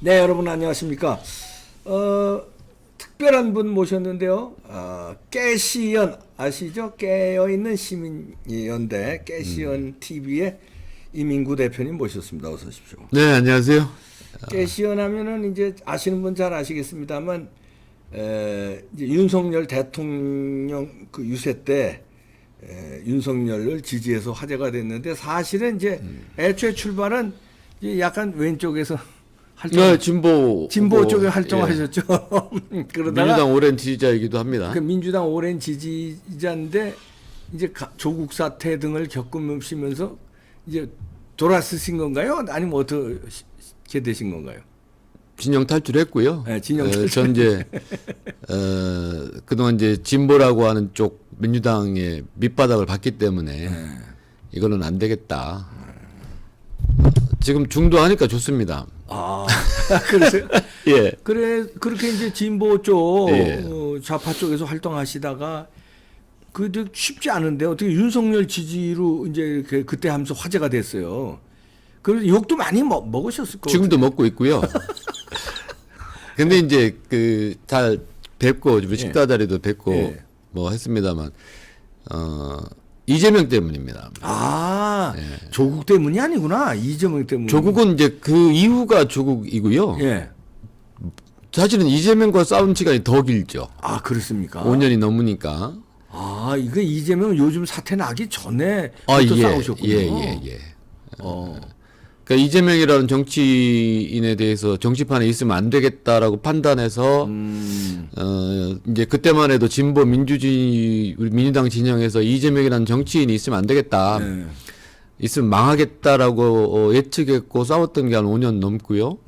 네, 여러분 안녕하십니까? 특별한 분 모셨는데요. 깨시연 아시죠? 깨어있는 시민연대 깨시연 TV의 이민구 대표님 모셨습니다. 어서 오십시오. 네, 안녕하세요. 깨시연 하면은 이제 아시는 분 잘 아시겠습니다만 이제 윤석열 대통령 그 유세 때 윤석열을 지지해서 화제가 됐는데 사실은 이제 애초에 출발은 이제 약간 왼쪽에서 네, 진보 쪽에 활동하셨죠. 그러다가 민주당 오랜 지지자이기도 합니다. 그 민주당 오랜 지지자인데 이제 조국 사태 등을 겪으시면서 이제 돌아서신 건가요? 아니면 어떻게 되신 건가요? 진영 탈출했고요. 네, 진영 탈출. 전 이제 그동안 이제 진보라고 하는 쪽 민주당의 밑바닥을 봤기 때문에 이거는 안 되겠다. 지금 중도하니까 좋습니다. 아, 그러세요? 예. 그렇게 이제 진보 쪽, 예. 좌파 쪽에서 활동하시다가 그도 쉽지 않은데 어떻게 윤석열 지지로 이제 이렇게 그때 하면서 화제가 됐어요. 그래서 욕도 많이 먹으셨을 거예요. 지금도 먹고 있고요. 근데 이제 잘 뵙고 식사 자리도 뵙고 예. 뭐 했습니다만 이재명 때문입니다. 아, 조국 때문이 아니구나. 이재명 때문. 조국은 이제 그 이후가 조국이고요. 예. 사실은 이재명과 싸운 시간이 더 길죠. 아, 그렇습니까? 5년이 넘으니까. 아, 이거 이재명 요즘 사태 나기 전에 예, 싸우셨군요. 예. 그러니까 이재명이라는 정치인에 대해서 정치판에 있으면 안 되겠다라고 판단해서 이제 그때만 해도 진보 민주당 진영에서 이재명이라는 정치인이 있으면 안 되겠다. 있으면 망하겠다라고 예측했고 싸웠던 게 한 5년 넘고요.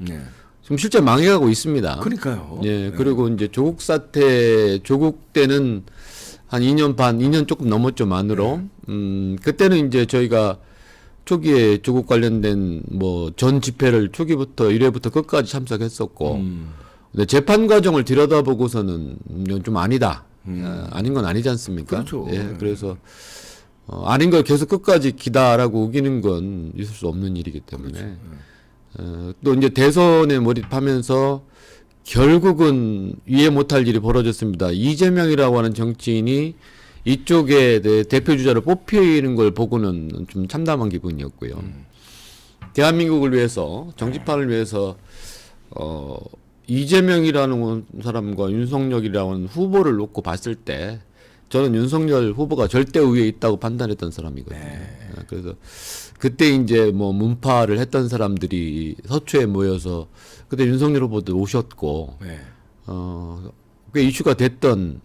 지금 실제 망해가고 있습니다. 그러니까요. 예, 그리고 이제 조국 때는 한 2년 반, 2년 조금 넘었죠, 만으로. 그때는 이제 저희가 초기에 조국 관련된 뭐 전 집회를 초기부터 1회부터 끝까지 참석했었고, 근데 재판 과정을 들여다보고서는 이건 좀 아니다. 아닌 건 아니지 않습니까? 그렇죠. 예, 그래서 아닌 걸 계속 끝까지 기다라고 우기는 건 있을 수 없는 일이기 때문에. 그렇죠. 또 이제 대선에 몰입하면서 결국은 이해 못할 일이 벌어졌습니다. 이재명이라고 하는 정치인이 이쪽에 대표 주자를 뽑히는 걸 보고는 좀 참담한 기분이었고요. 대한민국을 위해서 정치판을 위해서 이재명이라는 사람과 윤석열이라는 후보를 놓고 봤을 때 저는 윤석열 후보가 절대 우위에 있다고 판단했던 사람이거든요. 그래서 그때 이제 뭐 문파를 했던 사람들이 서초에 모여서 그때 윤석열 후보도 오셨고 꽤 이슈가 됐던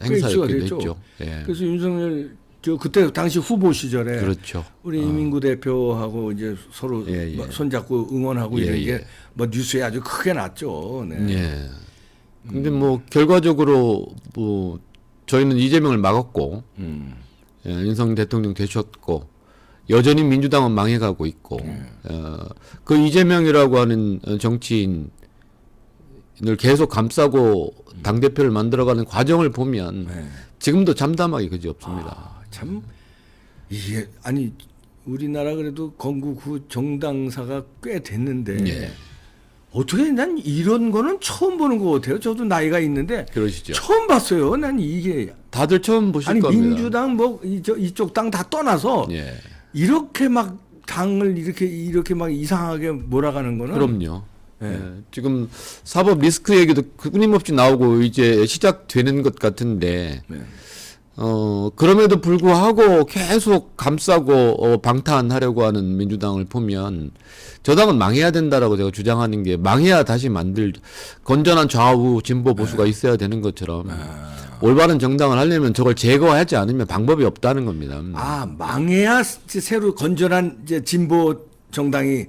행사였기도 했죠. 예. 그래서 윤석열 그때 당시 후보 시절에 그렇죠. 우리 이민구 대표하고 이제 서로 손잡고 응원하고 이런 게 뭐 뉴스에 아주 크게 났죠. 네. 예. 근데 뭐 결과적으로 뭐 저희는 이재명을 막았고 윤석열 대통령 되셨고 여전히 민주당은 망해가고 있고 그 이재명이라고 하는 정치인 을 계속 감싸고 당대표를 만들어가는 과정을 보면 지금도 참담하기 그지없습니다. 참 이게 아니 우리나라 그래도 건국 후 정당사가 꽤 됐는데 어떻게 난 이런 거는 처음 보는 것 같아요. 저도 나이가 있는데 그러시죠. 처음 봤어요. 난 이게 다들 처음 보실 아니 겁니다. 민주당 뭐 이쪽 당 다 떠나서 이렇게 막 당을 이렇게 막 이상하게 몰아가는 거는 그럼요. 지금 사법 리스크 얘기도 끊임없이 나오고 이제 시작되는 것 같은데 그럼에도 불구하고 계속 감싸고 방탄하려고 하는 민주당을 보면 저 당은 망해야 된다라고 제가 주장하는 게 망해야 다시 건전한 좌우 진보 보수가 있어야 되는 것처럼 올바른 정당을 하려면 저걸 제거하지 않으면 방법이 없다는 겁니다. 아, 망해야 새로 건전한 이제 진보 정당이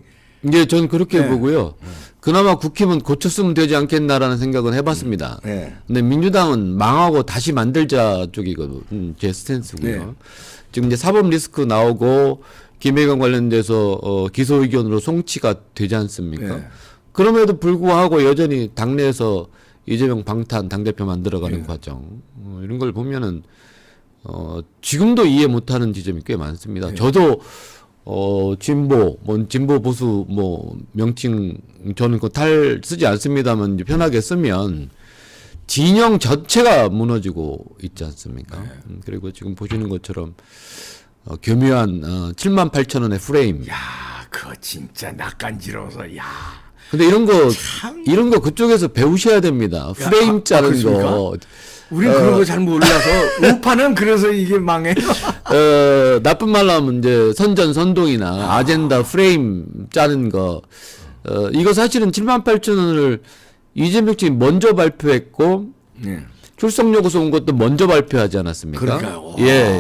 이제 전 그렇게 보고요. 그나마 국힘은 고쳤으면 되지 않겠나라는 생각은 해봤습니다. 근데 민주당은 망하고 다시 만들자 쪽이거든요. 제 스탠스고요. 지금 이제 사법 리스크 나오고 김혜경 관련돼서 기소 의견으로 송치가 되지 않습니까? 그럼에도 불구하고 여전히 당내에서 이재명 방탄 당대표 만들어가는 과정 이런 걸 보면은 지금도 이해 못하는 지점이 꽤 많습니다. 저도 진보, 진보 보수 명칭 저는 그 탈 쓰지 않습니다만 이제 편하게 쓰면 진영 전체가 무너지고 있지 않습니까? 그리고 지금 보시는 것처럼 교묘한 78,000원의 프레임. 야, 그거 진짜 낯간지러워서 야. 근데 이런 거 그쪽에서 배우셔야 됩니다. 프레임 짜는 그렇습니까? 거. 우린 그런 거 잘 몰라서 우파는 그래서 이게 망해. 나쁜 말로 하면 이제 선전선동이나 아젠다 프레임 짜는 거. 이거 사실은 78,000원을 이재명 측이 먼저 발표했고 네. 출석 요구서 온 것도 먼저 발표하지 않았습니까? 그러니까요. 예.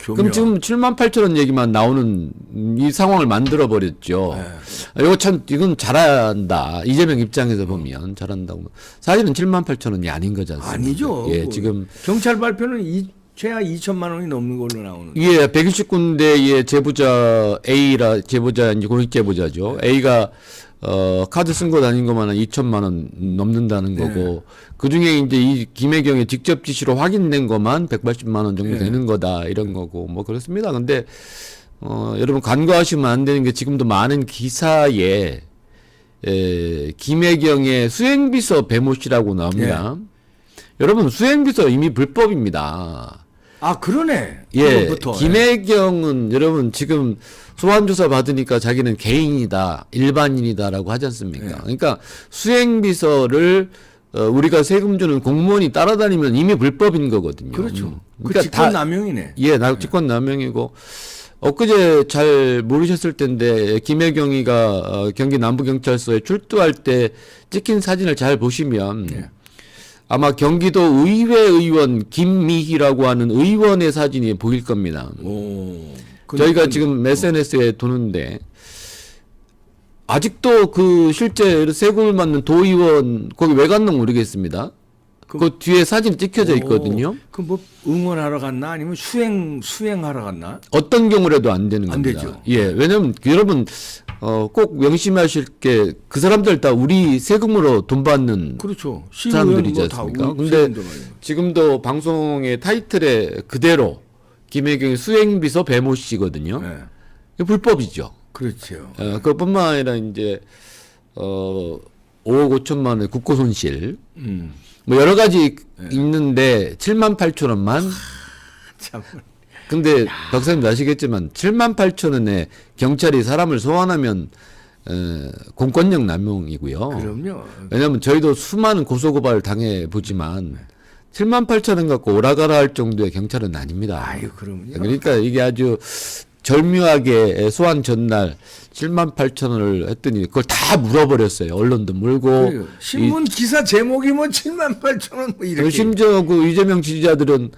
교묘. 그럼 지금 78,000원 얘기만 나오는 이 상황을 만들어 버렸죠. 이거 참 이건 잘한다. 이재명 입장에서 보면 잘한다고. 사실은 78,000원이 아닌 거지 않습니까? 아니죠. 예, 지금 경찰 발표는 최하 2천만 원이 넘는 걸로 나오는. 예, 120군데의 제보자 A라 제보자 이제 공익 제보자죠. A가 카드 쓴 것 아닌 것만 한 2천만 원 넘는다는 거고 그 중에 이제 이 김혜경의 직접 지시로 확인된 것만 180만 원 정도 되는 거다 이런 거고 뭐 그렇습니다. 근데 여러분 간과하시면 안 되는 게 지금도 많은 기사에 김혜경의 수행비서 배모 씨라고 나옵니다. 여러분 수행비서 이미 불법입니다. 아, 그러네. 예, 그거부터. 김혜경은 여러분 지금 소환조사 받으니까 자기는 개인이다, 일반인이다라고 하지 않습니까? 그러니까 수행비서를 우리가 세금 주는 공무원이 따라다니면 이미 불법인 거거든요. 그렇죠. 그 그러니까 직권남용이네. 예, 직권남용이고 엊그제 잘 모르셨을 텐데 김혜경이가 경기 남부경찰서에 출두할 때 찍힌 사진을 잘 보시면 아마 경기도 의회 의원 김미희라고 하는 의원의 사진이 보일 겁니다. 저희가 지금 SNS에 도는데 아직도 그 실제 세금을 받는 도의원 거기 왜 갔는지 모르겠습니다. 그 뒤에 사진 찍혀져 있거든요. 그 뭐 응원하러 갔나 아니면 수행하러 갔나? 어떤 경우라도 안 되는 안 겁니다. 되죠. 예, 왜냐면 여러분 꼭 명심하실 게 그 사람들 다 우리 세금으로 돈 받는 그렇죠. 사람들이지 않습니까? 근데 지금도 방송의 타이틀에 그대로 김혜경의 수행비서 배모 씨거든요. 이게 불법이죠. 그렇죠. 그것뿐만 아니라 이제 5억 5천만 원의 국고 손실, 뭐 여러 가지 있는데 7만 8천 원만. 참. 근데 박사님도 아시겠지만 7만 8천 원에 경찰이 사람을 소환하면 공권력 남용이고요. 그럼요. 왜냐하면 저희도 수많은 고소고발을 당해 보지만 7만 8천 원 갖고 오라가라 할 정도의 경찰은 아닙니다. 아유, 그럼요. 그러니까 이게 아주 절묘하게 소환 전날 7만 8천 원을 했더니 그걸 다 물어버렸어요. 언론도 물고. 그래요. 신문 기사 제목이 뭐 7만 8천 원 뭐 이렇게. 심지어 그 이재명 지지자들은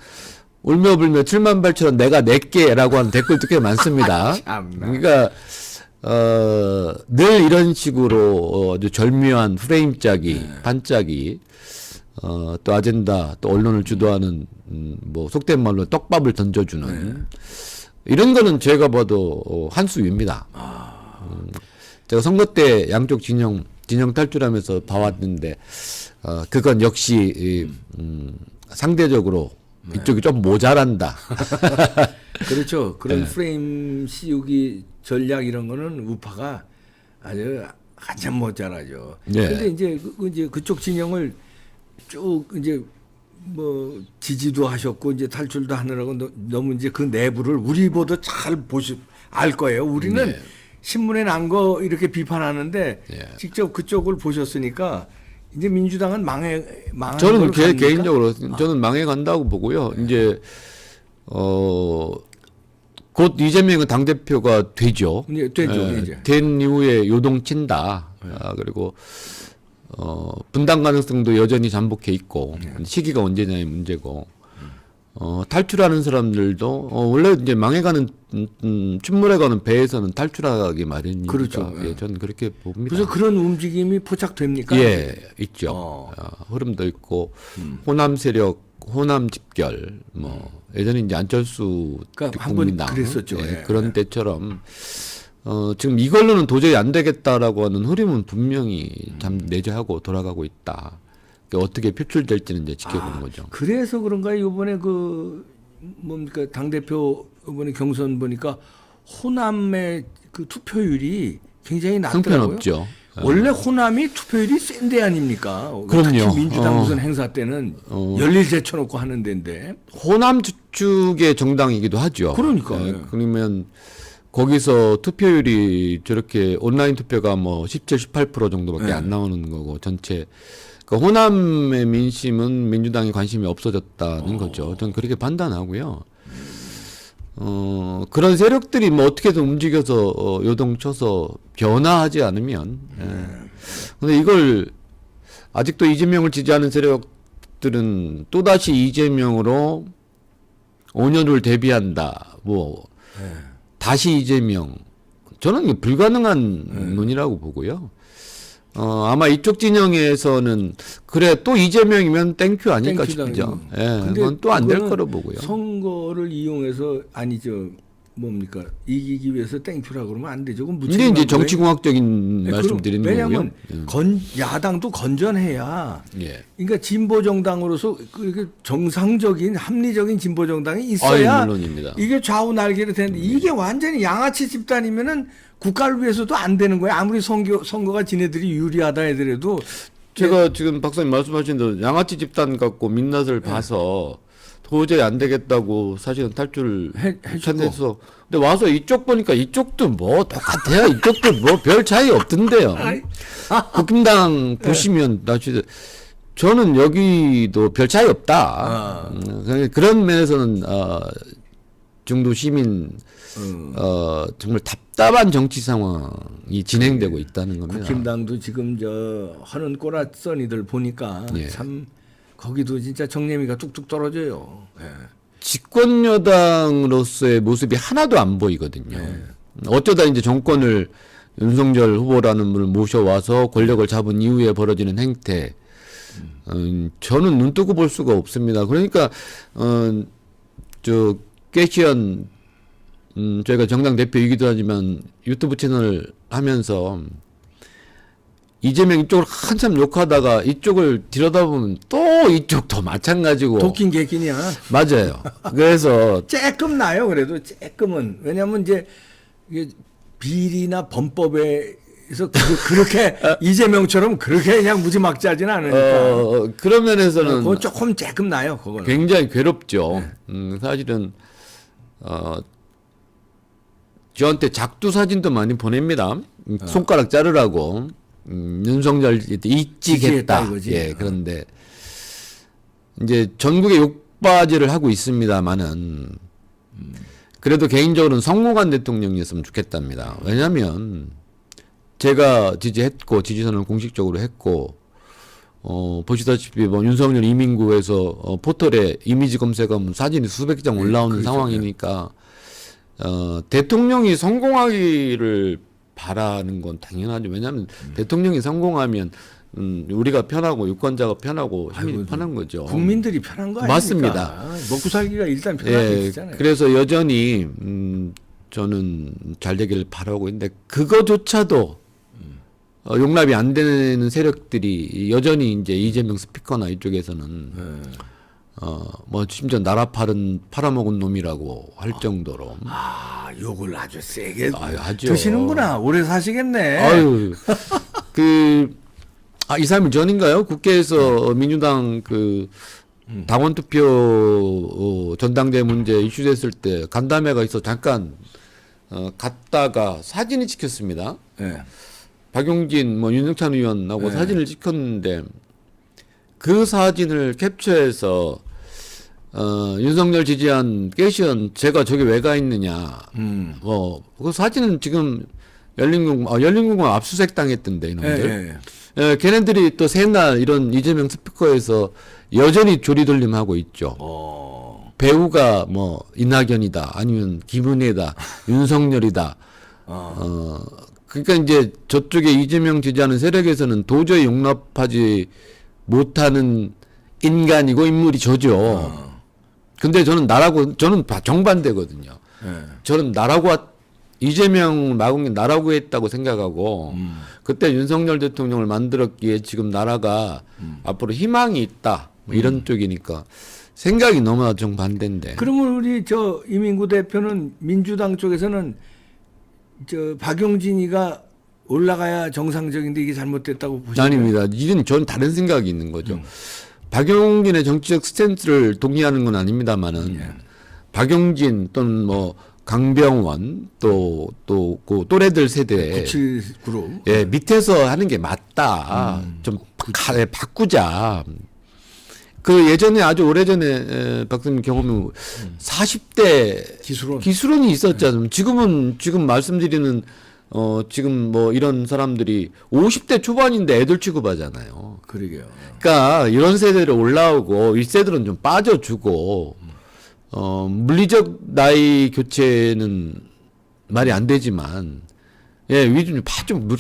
울며불며 7만 8천 원 내가 낼게라고 하는 댓글도 꽤 많습니다. 그러니까 늘 이런 식으로 아주 절묘한 프레임 짜기, 반짜기, 또 아젠다, 또 언론을 주도하는 뭐 속된 말로 떡밥을 던져주는 이런 거는 제가 봐도 한 수 위입니다. 제가 선거 때 양쪽 진영 탈출하면서 봐왔는데 그건 역시 상대적으로 이쪽이 좀 모자란다. 그렇죠. 그런 프레임 씌우기 전략 이런 거는 우파가 아주 한참 모자라죠. 근데 이제 이제 그쪽 진영을 쭉 이제 뭐 지지도 하셨고 이제 탈출도 하느라고 너무 이제 그 내부를 우리보다 잘 알 거예요. 우리는 신문에 난 거 이렇게 비판하는데 직접 그쪽을 보셨으니까 이제 민주당은 망한 저는 개인적으로 저는 망해 간다고 보고요. 이제 곧 이재명은 당 대표가 되죠. 되죠. 이제. 된 이후에 요동친다. 그리고 분당 가능성도 여전히 잠복해 있고 시기가 언제냐의 문제고 탈출하는 사람들도 원래 이제 망해가는 침몰해가는 배에서는 탈출하기 마련이니까. 그렇죠. 예, 저는 그렇게 봅니다. 그래서 그런 움직임이 포착됩니까? 예, 있죠. 흐름도 있고 호남 세력, 호남 집결, 뭐 예전에 이제 안철수 그러니까 국민당 한번 그랬었죠. 예, 그런 때처럼 지금 이걸로는 도저히 안 되겠다라고 하는 흐름은 분명히 참 내재하고 돌아가고 있다. 어떻게 표출될지는 이제 지켜보는 거죠. 그래서 그런가요? 이번에 그 뭡니까 당 대표 이번에 경선 보니까 호남의 그 투표율이 굉장히 낮더라고요. 형편없죠. 원래 호남이 투표율이 센 데 아닙니까? 그럼요. 특히 민주당 무슨 행사 때는 열일 제쳐놓고 하는 데인데. 호남 주축의 정당이기도 하죠. 그러니까. 예, 그러면 거기서 투표율이 저렇게 온라인 투표가 뭐 17, 18% 정도밖에 안 나오는 거고 전체 그러니까 호남의 민심은 민주당이 관심이 없어졌다는 거죠. 저는 그렇게 판단하고요. 그런 세력들이 뭐 어떻게든 움직여서 요동쳐서 변화하지 않으면. 근데 이걸 아직도 이재명을 지지하는 세력들은 또다시 이재명으로 5년을 대비한다. 뭐 다시 이재명. 저는 이게 불가능한 논이라고 보고요. 아마 이쪽 진영에서는 그래 또 이재명이면 땡큐 아닐까 싶죠. 예, 그건 또 안 될 거로 보고요. 선거를 이용해서 아니죠. 뭡니까 이기기 위해서 땡큐라고 그러면 안 되죠. 그건 이게 이제 정치공학적인 말씀 드리는 거고요. 왜냐하면 야당도 건전해야. 예. 그러니까 진보 정당으로서 그 정상적인 합리적인 진보 정당이 있어야 물론입니다. 이게 좌우 날개로 되는데 이게 완전히 양아치 집단이면은 국가를 위해서도 안 되는 거예요. 아무리 선거가 지네들이 유리하다 해더라도. 제가 지금 박사님 말씀하신 대로 양아치 집단 갖고 민낯을 봐서 도저히 안 되겠다고 사실은 탈출을 해서 근데 와서 이쪽 보니까 이쪽도 뭐 똑같아요. 이쪽도 뭐 별 차이 없던데요. 국힘당 보시면 나 진짜 저는 여기도 별 차이 없다. 그런 면에서는 중도 시민 정말 답답한 정치 상황이 진행되고 있다는 겁니다. 국힘당도 지금 하는 꼬라써니들 보니까 참 거기도 진짜 정념이가 뚝뚝 떨어져요. 예. 집권 여당으로서의 모습이 하나도 안 보이거든요. 어쩌다 이제 정권을 윤석열 후보라는 분을 모셔와서 권력을 잡은 이후에 벌어지는 행태. 저는 눈 뜨고 볼 수가 없습니다. 그러니까 깨시연 저희가 정당 대표이기도 하지만 유튜브 채널 하면서 이재명 이쪽을 한참 욕하다가 이쪽을 들여다보면 또 이쪽도 마찬가지고 도끼인 개끼냐. 맞아요. 그래서 조금 나요. 그래도 조금은. 왜냐하면 이제 이게 비리나 범법에서 그렇게 이재명처럼 그렇게 그냥 무지막지하지는 않으니까. 그런 면에서는 그건 조금 나요. 그거는. 굉장히 괴롭죠. 사실은 저한테 작두 사진도 많이 보냅니다. 손가락 자르라고. 윤석열 이직했다. 이거지. 예, 그런데 이제 전국에 욕바지를 하고 있습니다만은 그래도 개인적으로는 성공한 대통령이었으면 좋겠답니다. 왜냐하면 제가 지지했고 지지선을 공식적으로 했고 보시다시피 뭐 윤석열 이민구에서 포털에 이미지 검색하면 사진이 수백 장 올라오는 그렇죠. 상황이니까 대통령이 성공하기를 바라는 건 당연하죠. 왜냐하면 대통령이 성공하면 우리가 편하고 유권자가 편하고 힘이 편한 거죠. 국민들이 편한 거 아닙니까? 맞습니다. 먹고 살기가 일단 편하잖아요. 그래서 여전히 저는 잘 되기를 바라고 있는데 그거조차도 용납이 안 되는 세력들이 여전히 이제 이재명 스피커나 이쪽에서는 뭐 심지어 나라 팔아먹은 놈이라고 할 정도로 욕을 아주 세게 하죠. 드시는구나. 오래 사시겠네. 아유, 2, 3일 전인가요? 국회에서 민주당 당원 투표 전당대 문제 이슈됐을 때 간담회가 있어 잠깐 갔다가 사진이 찍혔습니다. 네. 박용진 윤영찬 의원하고 사진을 찍혔는데 그 사진을 캡처해서 윤석열 지지한 깨시연 제가 저기 왜 가 있느냐. 그 사진은 지금 열린공감 압수수색 당했던데 이놈들. 걔네들이 또 새날 이런 이재명 스피커에서 여전히 조리돌림하고 있죠. 배우가 뭐 이낙연이다 아니면 김은혜다 윤석열이다. 그러니까 이제 저쪽에 이재명 지지하는 세력에서는 도저히 용납하지 못하는 인간이고 인물이 저죠. 근데 저는 정반대거든요. 저는 이재명 막은 게 나라고 했다고 생각하고 그때 윤석열 대통령을 만들었기에 지금 나라가 앞으로 희망이 있다 뭐 이런 쪽이니까 생각이 너무나 정반대인데. 그러면 우리 이민구 대표는 민주당 쪽에서는 박용진이가 올라가야 정상적인데 이게 잘못됐다고 보시나요? 아닙니다. 이건 전 다른 생각이 있는 거죠. 박용진의 정치적 스탠스를 동의하는 건 아닙니다만은 박용진 또는 뭐 강병원 또 그 또래들 세대 97 그룹. 예, 밑에서 하는 게 맞다. 좀 바꾸자. 그 예전에 아주 오래전에 박사님 경험이 40대 기술원이 있었잖아요. 지금 말씀드리는 지금 뭐 이런 사람들이 50대 초반인데 애들 취급하잖아요. 그러게요. 그러니까 이런 세대로 올라오고 1세들은 좀 빠져주고 물리적 나이 교체는 말이 안 되지만 예, 위좀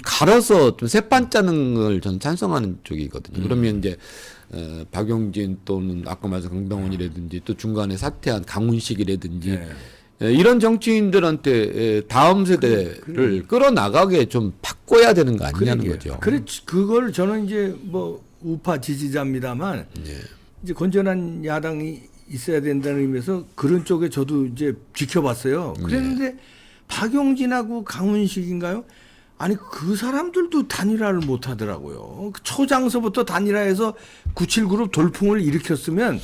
갈아서 좀 새판 짜는 걸 저는 찬성하는 쪽이거든요. 그러면 이제 박용진 또는 아까 말씀 강병원이라든지 또 중간에 사퇴한 강훈식이라든지 예, 이런 정치인들한테 다음 세대를 끌어나가게 좀 바꿔야 되는 거 아니냐는 거죠. 그래 그걸 저는 이제 뭐 우파 지지자입니다만 이제 건전한 야당이 있어야 된다는 의미에서 그런 쪽에 저도 이제 지켜봤어요. 그랬는데 박용진하고 강훈식인가요? 아니 그 사람들도 단일화를 못 하더라고요. 초장서부터 단일화해서 97그룹 돌풍을 일으켰으면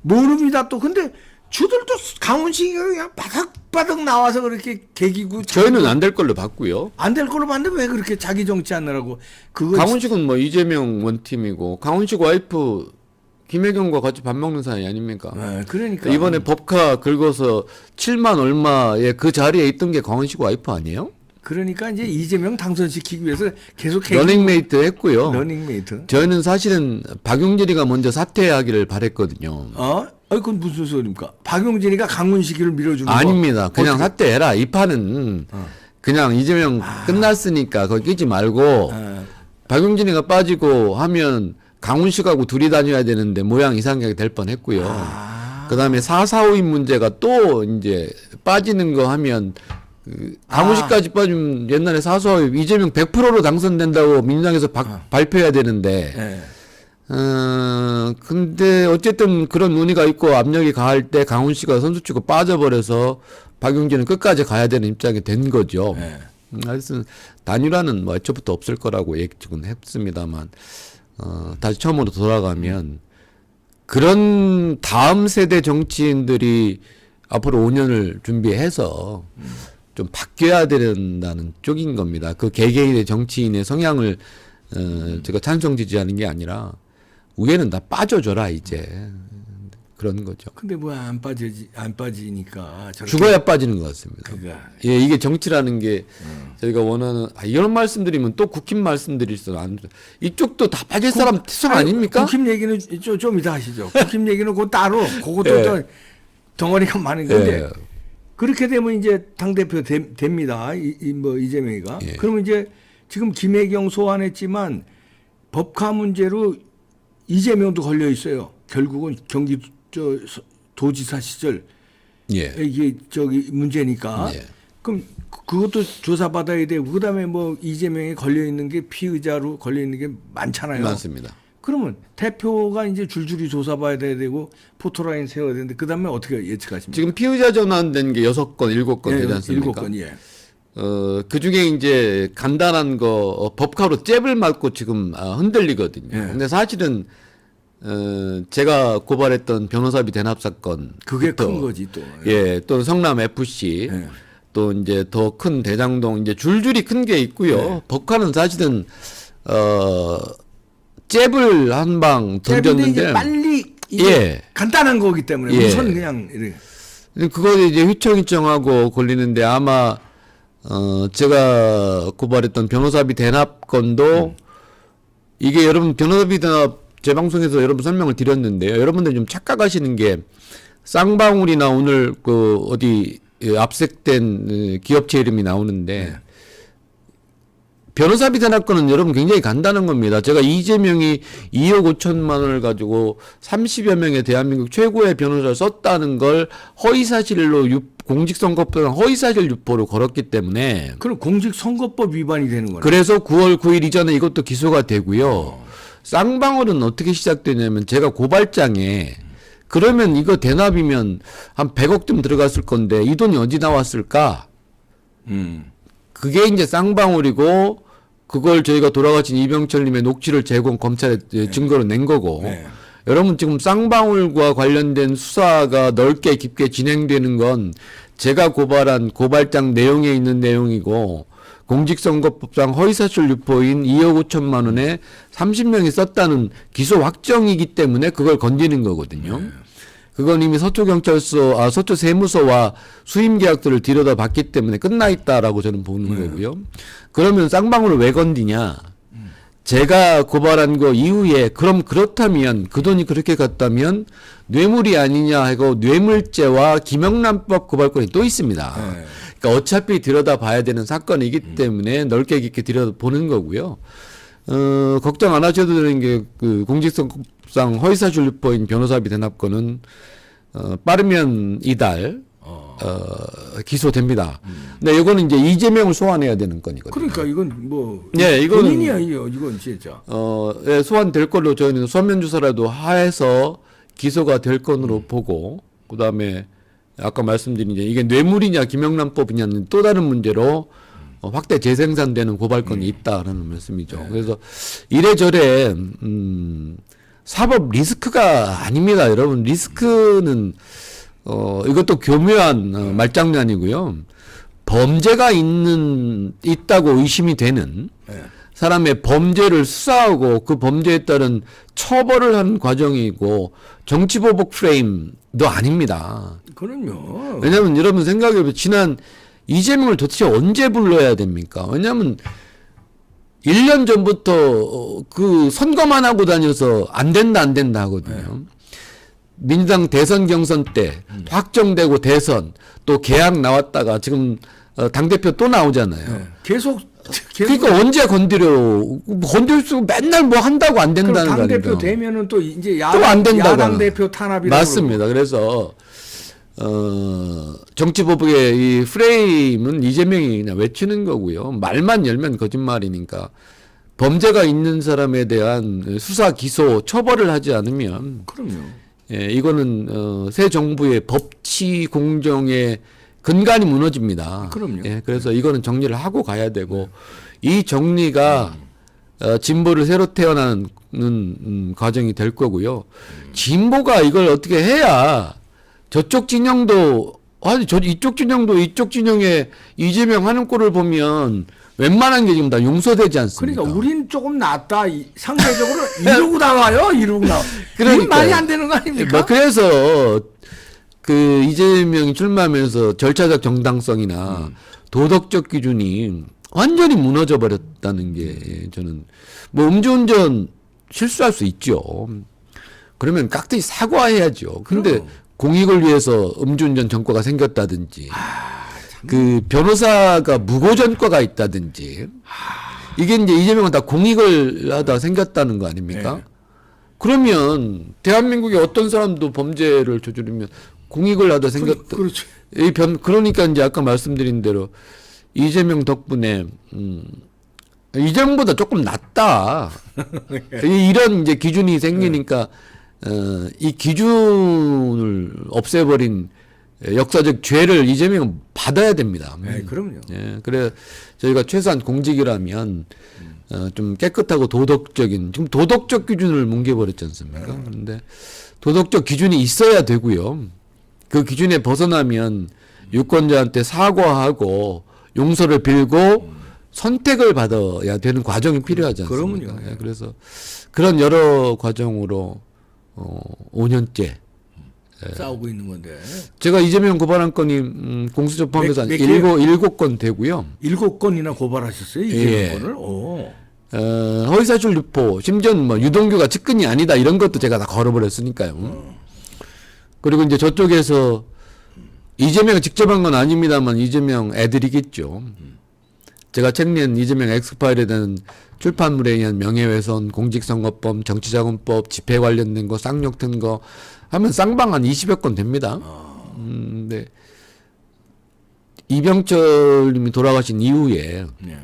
모릅니다 또. 근데 주들도 강훈식이 그냥 바닥바닥 나와서 그렇게 개기고 저희는 안 될 걸로 봤고요. 안 될 걸로 봤는데 왜 그렇게 자기 정치 하느라고 그거 강훈식은 뭐 이재명 원팀이고 강훈식 와이프 김혜경과 같이 밥 먹는 사이 아닙니까? 네, 그러니까 이번에 법카 긁어서 7만 얼마에 그 자리에 있던 게 강훈식 와이프 아니에요? 그러니까 이제 이재명 당선시키기 위해서 계속 러닝메이트 했고요. 러닝메이트. 저희는 사실은 박용진이가 먼저 사퇴하기를 바랬거든요. 그건 무슨 소리입니까? 박용진이가 강훈식이를 밀어주는 아닙니다. 거. 그냥 사퇴해라. 이 판은 그냥 이재명 끝났으니까 거기 끼지 말고 박용진이가 빠지고 하면 강훈식하고 둘이 다녀야 되는데 모양 이상하게 될 뻔했고요. 그다음에 445인 문제가 또 이제 빠지는 거 하면 강훈식까지 빠지면 옛날에 445 이재명 100%로 당선된다고 민주당에서 발표해야 되는데 근데 어쨌든 그런 논의가 있고 압력이 가할 때 강훈식가 선수 치고 빠져버려서 박용진은 끝까지 가야 되는 입장이 된 거죠. 하여튼 단일화는 뭐 애초부터 없을 거라고 예측은 했습니다만 다시 처음으로 돌아가면 그런 다음 세대 정치인들이 앞으로 5년을 준비해서 좀 바뀌어야 된다는 쪽인 겁니다. 그 개개인의 정치인의 성향을 제가 찬성 지지하는 게 아니라 위에는 다 빠져줘라 이제 그런 거죠. 근데 뭐 안 빠지니까 죽어야 빠지는 것 같습니다. 그러니까. 예, 이게 정치라는 게 저희가 원하는 이런 말씀드리면 또 국힘 말씀드릴 수는 안 돼. 이쪽도 다 빠질 사람 특성 아닙니까? 국힘 얘기는 좀 이따 하시죠. 국힘 얘기는 그 따로 그것도 좀 덩어리가 많은 건데 그렇게 되면 이제 당 대표 됩니다. 뭐 이재명이가. 그러면 이제 지금 김혜경 소환했지만 법카 문제로 이재명도 걸려 있어요. 결국은 경기 도지사 시절 이게 문제니까. 그럼 그것도 조사받아야 되고 그다음에 뭐 이재명이 걸려 있는 게 피의자로 걸려 있는 게 많잖아요. 맞습니다. 그러면 대표가 이제 줄줄이 조사받아야 되고 포토라인 세워야 되는데 그다음에 어떻게 예측하십니까? 지금 피의자 전환된 게 6건, 7건 되지 않습니까? 7건, 그 중에 이제 간단한 거 법카로 잽을 맞고 지금 흔들리거든요. 근데 사실은 제가 고발했던 변호사비 대납 사건 그게 큰 거지 또. 또 성남 FC 또 이제 더 큰 대장동 이제 줄줄이 큰 게 있고요. 법카는 사실은 잽을 한 방 던졌는데 이제 빨리 이게 간단한 거기 때문에 우선 그냥 이렇게. 그거 이제 휘청휘청하고 걸리는데 아마 제가 고발했던 변호사비 대납 건도 이게 여러분 변호사비 대납 제 방송에서 여러분 설명을 드렸는데요. 여러분들 좀 착각하시는 게 쌍방울이나 오늘 그 어디 압색된 기업체 이름이 나오는데 변호사비 대납건은 여러분 굉장히 간단한 겁니다. 제가 이재명이 2억 5천만 원을 가지고 30여 명의 대한민국 최고의 변호사를 썼다는 걸 허위사실로 공직선거법상 허위사실 유포로 걸었기 때문에 그럼 공직선거법 위반이 되는 거네. 그래서 9월 9일 이전에 이것도 기소가 되고요. 쌍방울은 어떻게 시작되냐면 제가 고발장에 그러면 이거 대납이면 한 100억 좀 들어갔을 건데 이 돈이 어디 나왔을까? 그게 이제 쌍방울이고 그걸 저희가 돌아가신 이병철님의 녹취를 제공 검찰에 증거로 낸 거고. 네. 여러분 지금 쌍방울과 관련된 수사가 넓게 깊게 진행되는 건 제가 고발한 고발장 내용에 있는 내용이고 공직선거법상 허위사실 유포인 2억 5천만 원에 30명이 썼다는 기소 확정이기 때문에 그걸 건드리는 거거든요. 그건 이미 서초경찰서, 서초세무서와 수임계약들을 들여다봤기 때문에 끝나 있다라고 저는 보는 거고요. 그러면 쌍방울을 왜 건드냐? 제가 고발한 거 이후에 그럼 그렇다면 그 돈이 그렇게 갔다면 뇌물이 아니냐 하고 뇌물죄와 김영란법 고발권이 또 있습니다. 그러니까 어차피 들여다봐야 되는 사건이기 때문에 넓게 깊게 들여다보는 거고요. 걱정 안 하셔도 되는 게 그 공직선거법상 허위사실 유포인 변호사비 대납권은 빠르면 이달 기소됩니다. 근데 이거는 이제 이재명을 소환해야 되는 건이거든요. 그러니까 이건 뭐 네, 이거는 본인이 아니에요. 이건 진짜. 예, 소환될 걸로 저희는 서면 조사라도 하해서 기소가 될 건으로 보고 그다음에 아까 말씀드린 이게 뇌물이냐 김영란법이냐는 또 다른 문제로 확대 재생산되는 고발권이 있다라는 말씀이죠. 그래서 이래저래 사법 리스크가 아닙니다. 여러분 리스크는 이것도 교묘한 말장난이고요. 범죄가 있다고 의심이 되는 사람의 범죄를 수사하고 그 범죄에 따른 처벌을 하는 과정이고 정치보복 프레임도 아닙니다. 그럼요. 왜냐하면 여러분 생각해보면 지난 이재명을 도대체 언제 불러야 됩니까? 왜냐하면 1년 전부터 그 선거만 하고 다녀서 안 된다 하거든요. 민주당 대선 경선 때 확정되고 대선 또 계약 나왔다가 지금 당대표 또 나오잖아요. 계속 그러니까 언제 건들 수 맨날 뭐 한다고 안 된다는 거 아닙니까? 당대표 되면은 또 이제 안 된다고 야당 대표 탄압이라고. 맞습니다. 그래서 정치보복의 이 프레임은 이재명이 그냥 외치는 거고요. 말만 열면 거짓말이니까 범죄가 있는 사람에 대한 수사, 기소, 처벌을 하지 않으면 그럼요. 예, 이거는 새 정부의 법치 공정의 근간이 무너집니다. 그럼요. 예, 그래서 이거는 정리를 하고 가야 되고 이 정리가 진보를 새로 태어나는 과정이 될 거고요. 진보가 이걸 어떻게 해야 저쪽 진영도 이쪽 진영도 이쪽 진영에 이재명 하는 꼴을 보면 웬만한 게 지금 다 용서되지 않습니까? 그러니까 우린 조금 낫다. 상대적으로 이러고 나와요. 이러고 나와. 그러니까요. 말이 안 되는 거 아닙니까? 뭐 그래서 그 이재명이 출마하면서 절차적 정당성이나 도덕적 기준이 완전히 무너져 버렸다는 게 저는 뭐 음주운전 실수할 수 있죠. 그러면 깍듯이 사과해야죠. 근데 공익을 위해서 음주운전 전과가 생겼다든지 그 변호사가 무고 전과가 있다든지 이게 이제 이재명은 다 공익을 하다 생겼다는 거 아닙니까? 네. 그러면 대한민국의 어떤 사람도 범죄를 저지르면 공익을 하다 생겼다. 그렇죠. 그러니까 이제 아까 말씀드린 대로 이재명 덕분에 이재명보다 조금 낫다. 이런 이제 기준이 생기니까 이 기준을 없애버린 역사적 죄를 이재명은 받아야 됩니다. 네, 그럼요. 예, 그래 저희가 최소한 공직이라면 좀 깨끗하고 도덕적인 지금 도덕적 기준을 뭉개버렸지 않습니까? 그런데 도덕적 기준이 있어야 되고요. 그 기준에 벗어나면 유권자한테 사과하고 용서를 빌고 선택을 받아야 되는 과정이 필요하지 않습니까? 그럼요. 예, 그래서 그런 여러 과정으로 5년째 싸우고 있는 건데. 제가 이재명 고발한 건이 공수처 포함해서 한 몇 개? 7건 되고요. 7건이나 고발하셨어요? 예. 이재명 건을? 오. 허위사실 유포, 심지어 뭐 유동규가 측근이 아니다 이런 것도 제가 다 걸어버렸으니까요. 그리고 이제 저쪽에서 이재명 직접 한 건 아닙니다만 이재명 애들이겠죠. 제가 책 낸 이재명 엑스파일에 대한 출판물에 의한 명예훼손, 공직선거법, 정치자금법, 집회 관련된 거, 쌍욕된 거 하면 쌍방 한 20여 건 됩니다. 근데 이병철 님이 돌아가신 이후에 네.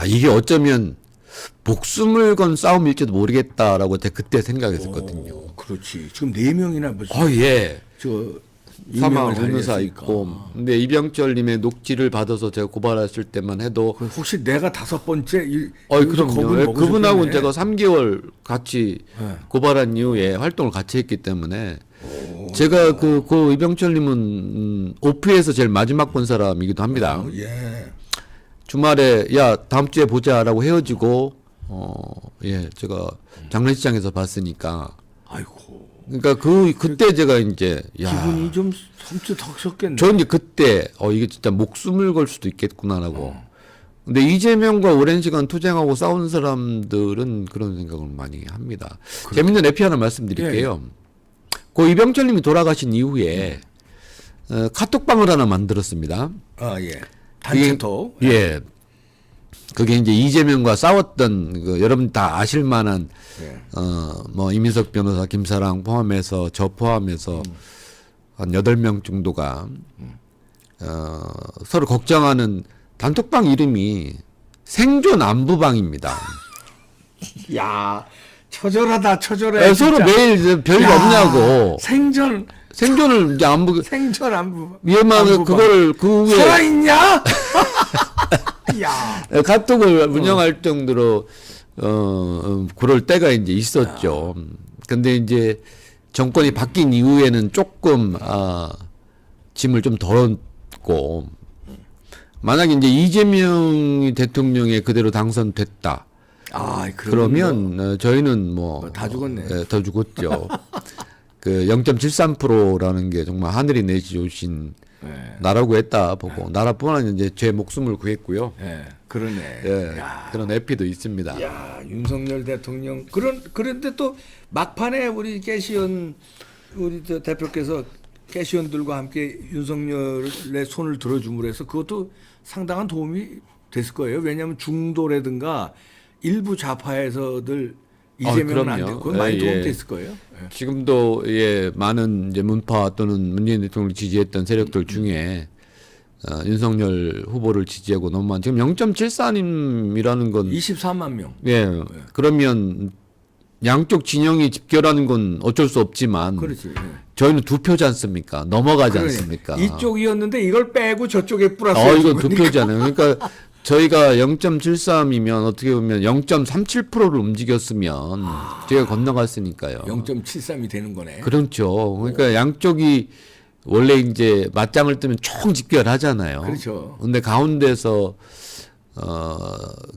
이게 어쩌면 목숨을 건 싸움일지도 모르겠다라고 제가 그때 생각했었거든요. 오, 그렇지. 지금 4명이나 무슨 예. 저 사망 이명을 의무사 살렸으니까. 있고, 근데 이병철님의 녹취를 받아서 제가 고발했을 때만 해도, 그럼 혹시 내가 5번째 그럼요. 예, 그분하고는 제가 3개월 같이 네. 고발한 이후에 활동을 같이 했기 때문에 제가 그 이병철님은 오프에서 제일 마지막 본 사람이기도 합니다. 예. 주말에 야 다음 주에 보자라고 헤어지고 제가 장례식장에서 봤으니까. 아이고. 그러니까 그때 제가 이제 기분이 좀 섬찟하셨겠네. 저 이제 그때 이게 진짜 목숨을 걸 수도 있겠구나라고. 근데 이재명과 오랜 시간 투쟁하고 싸운 사람들은 그런 생각을 많이 합니다. 재밌는 에피 하나 말씀드릴게요. 그 이병철님이 돌아가신 이후에 카톡방을 하나 만들었습니다. 아 예. 단체톡. 예. 그게 이제 이재명과 싸웠던 여러분 다 아실 만한 예. 뭐 이민석 변호사, 김사랑 포함해서 저 포함해서 한 8명 정도가 서로 걱정하는 단톡방 이름이 생존 안부방입니다. 야 처절하다 처절해. 서로 진짜. 매일 별일 야, 없냐고. 생존을 이제 안부 생존 안부. 얘만 안부방. 그거를 그 후에 살아있냐? 야. 카톡을 운영할 정도로 그럴 때가 이제 있었죠. 근데 이제 정권이 바뀐 이후에는 조금 짐을 좀 덜었고, 만약에 이제 이재명 대통령이 그대로 당선됐다. 그러면 저희는 다 죽었네. 더 죽었죠. 그 0.73%라는 게 정말 하늘이 내주신 나라고 했다 보고 나라뿐 아니라 이제 제 목숨을 구했고요. 예, 그러네. 예, 그런 에피도 있습니다. 야, 윤석열 대통령 그런데 또 막판에 우리 깨시온 우리 저 대표께서 깨시온들과 함께 윤석열의 손을 들어줌으로 해서 그것도 상당한 도움이 됐을 거예요. 왜냐하면 중도라든가 일부 좌파에서들 이재명은 안 그럼요. 되고 그건 많이 도움 예. 됐을 거예요. 예. 지금도 많은 이제 문파 또는 문재인 대통령을 지지했던 세력들 중에 윤석열 후보를 지지하고 너무 많. 지금 0.74님이라는 건 24만 명. 그러면 양쪽 진영이 집결하는 건 어쩔 수 없지만 그렇지. 예. 저희는 2표지 않습니까? 넘어가지 그러네. 않습니까? 이쪽이었는데 이걸 빼고 저쪽에 뿌렸어요. 이건 2표잖아요. 그러니까 저희가 0.73이면 어떻게 보면 0.37%를 움직였으면 저희가 건너갔으니까요. 0.73이 되는 거네. 그렇죠. 그러니까 양쪽이 원래 이제 맞짱을 뜨면 총 집결하잖아요. 그렇죠. 근데 가운데서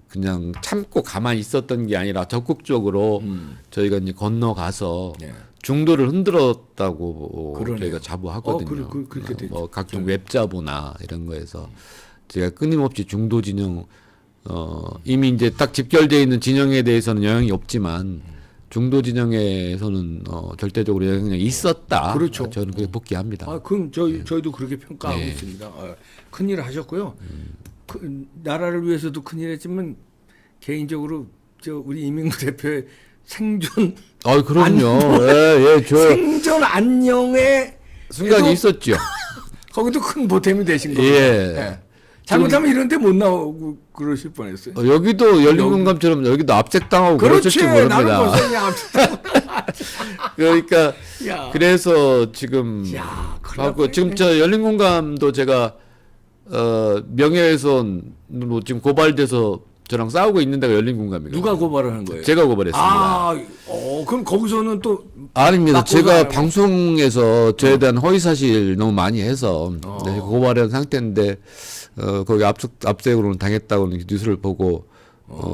그냥 참고 가만히 있었던 게 아니라 적극적으로 저희가 이제 건너가서 네. 중도를 흔들었다고 그러네요. 저희가 자부하거든요. 그렇게 됐죠. 뭐 각종 웹자보나 이런 거에서 제가 끊임없이 중도 진영 이미 이제 딱 집결되어 있는 진영에 대해서는 영향이 없지만 중도 진영에서는 절대적으로 영향이 있었다. 그렇죠. 저는 그렇게 복귀합니다. 그럼 저희도 그렇게 평가하고 있습니다. 큰일 하셨고요. 나라를 위해서도 큰일 했지만 개인적으로 우리 이민구 대표의 생존 그럼요. 저 생존 안녕의 순간이 있었죠. 거기도 큰 보탬이 되신 거예요. 예. 잘못하면 이런데 못 나오고 그러실 뻔했어요. 여기도 열린공감처럼 여기도 압색당하고 그렇지. 그러실지 나는 모릅니다. 벌써 그러니까 야. 그래서 지금 야, 큰일 하고 날 지금 저 열린공감도 제가 명예훼손으로 지금 고발돼서 저랑 싸우고 있는 데가 열린공감이에요. 누가 고발을 한 거예요? 제가 고발했습니다. 그럼 거기서는 또 아닙니다. 막 제가 고발하고. 방송에서 저에 대한 허위사실 너무 많이 해서 고발한 상태인데 거기 압색으로는 당했다고 뉴스를 보고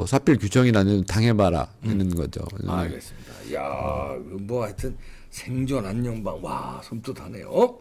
사필 규정이라는 당해봐라 하는 거죠. 알겠습니다. 야, 뭐 하여튼 생존 안녕방 와 섬뜩하네요.